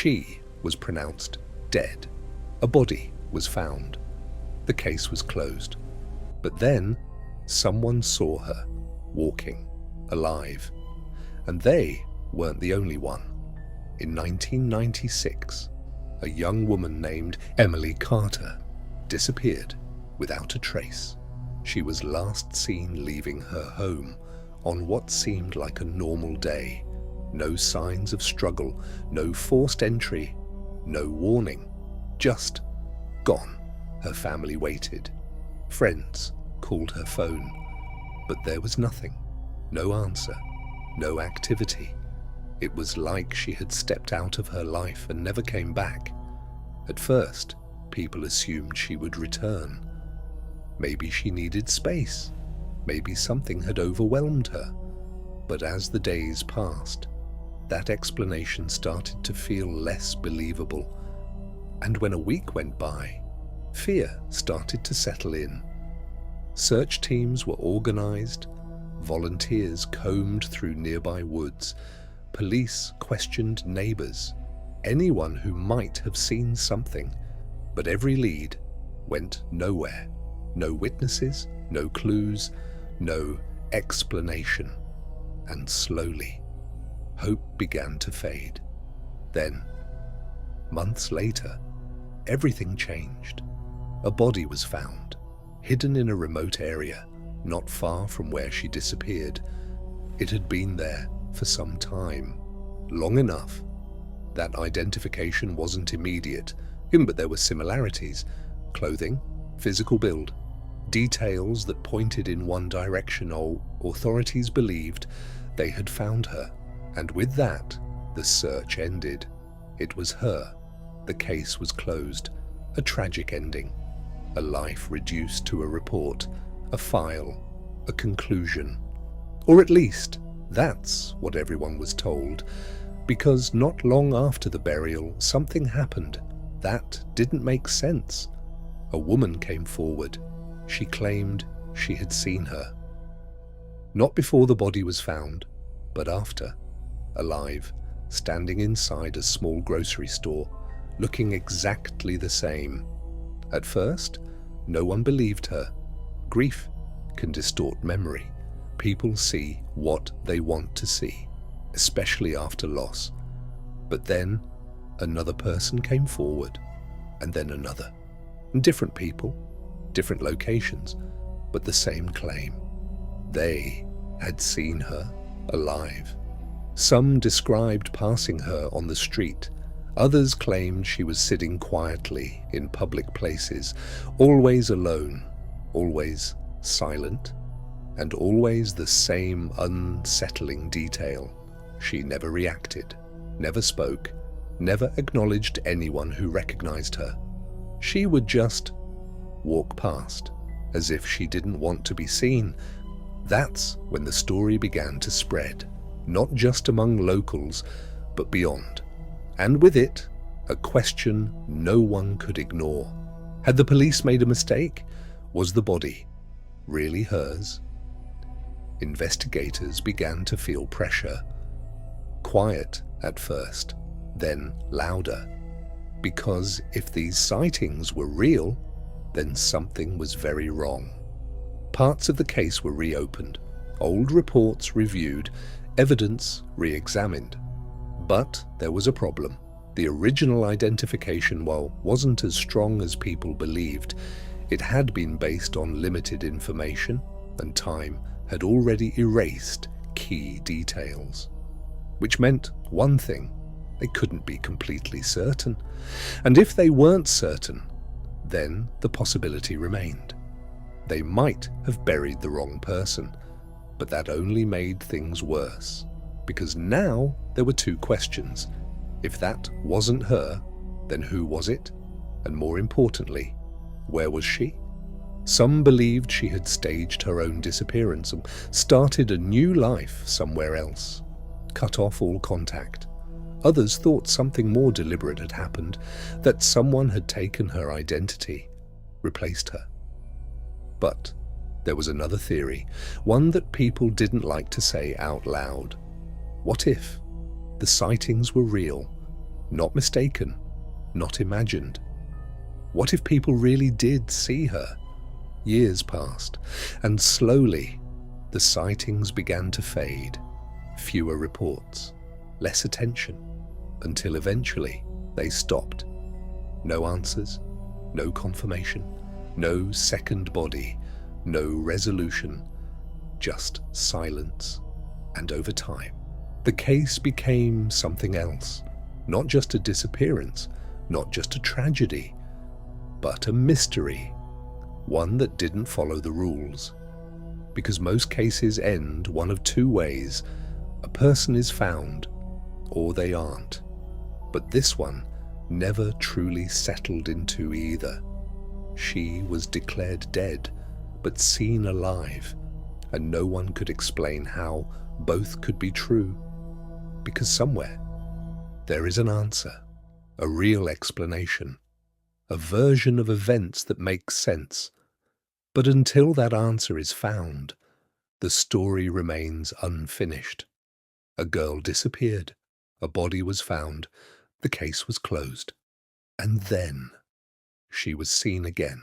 She was pronounced dead. A body was found. The case was closed. But then, someone saw her, walking, alive. And they weren't the only one. In 1996, a young woman named Emily Carter disappeared without a trace. She was last seen leaving her home on what seemed like a normal day. No signs of struggle, no forced entry, no warning, just gone. Her family waited. Friends called her phone, but there was nothing, no answer, no activity. It was like she had stepped out of her life and never came back. At first, people assumed she would return. Maybe she needed space. Maybe something had overwhelmed her. But as the days passed, that explanation started to feel less believable. And when a week went by, fear started to settle in. Search teams were organized. Volunteers combed through nearby woods. Police questioned neighbors, anyone who might have seen something. But every lead went nowhere. No witnesses, no clues, no explanation. And slowly, hope began to fade. Then, months later, everything changed. A body was found, hidden in a remote area, not far from where she disappeared. It had been there for some time, long enough. That identification wasn't immediate, but there were similarities: clothing, physical build, details that pointed in one direction. Authorities believed they had found her, and with that, the search ended. It was her. The case was closed. A tragic ending. A life reduced to a report, a file, a conclusion. Or at least, that's what everyone was told, because not long after the burial, something happened that didn't make sense. A woman came forward. She claimed she had seen her. Not before the body was found, but after, alive, standing inside a small grocery store, looking exactly the same. At first, no one believed her. Grief can distort memory. People see what they want to see, especially after loss. But then, another person came forward, and then another. And different people, different locations, but the same claim. They had seen her alive. Some described passing her on the street. Others claimed she was sitting quietly in public places, always alone, always silent, and always the same unsettling detail. She never reacted, never spoke, never acknowledged anyone who recognized her. She would just walk past, as if she didn't want to be seen. That's when the story began to spread, not just among locals, but beyond. And with it, a question no one could ignore. Had the police made a mistake? Was the body really hers? Investigators began to feel pressure. Quiet at first, then louder. Because if these sightings were real, then something was very wrong. Parts of the case were reopened, old reports reviewed, evidence re-examined. But there was a problem. The original identification, while wasn't as strong as people believed, it had been based on limited information, and time had already erased key details. Which meant one thing: they couldn't be completely certain. And if they weren't certain, then the possibility remained. They might have buried the wrong person, but that only made things worse. Because now there were two questions. If that wasn't her, then who was it? And more importantly, where was she? Some believed she had staged her own disappearance and started a new life somewhere else, cut off all contact. Others thought something more deliberate had happened, that someone had taken her identity, replaced her. But there was another theory, one that people didn't like to say out loud. What if the sightings were real, Not mistaken, not imagined. What if people really did see her? Years passed, and slowly the sightings began to fade. Fewer reports, less attention, until eventually they stopped. No answers, no confirmation, no second body, no resolution, just silence. And over time, the case became something else. Not just a disappearance, not just a tragedy, but a mystery. One that didn't follow the rules. Because most cases end one of two ways. A person is found, or they aren't. But this one never truly settled into either. She was declared dead, but seen alive, and no one could explain how both could be true. Because somewhere, there is an answer, a real explanation, a version of events that makes sense. But until that answer is found, the story remains unfinished. A girl disappeared, a body was found, the case was closed. And then she was seen again.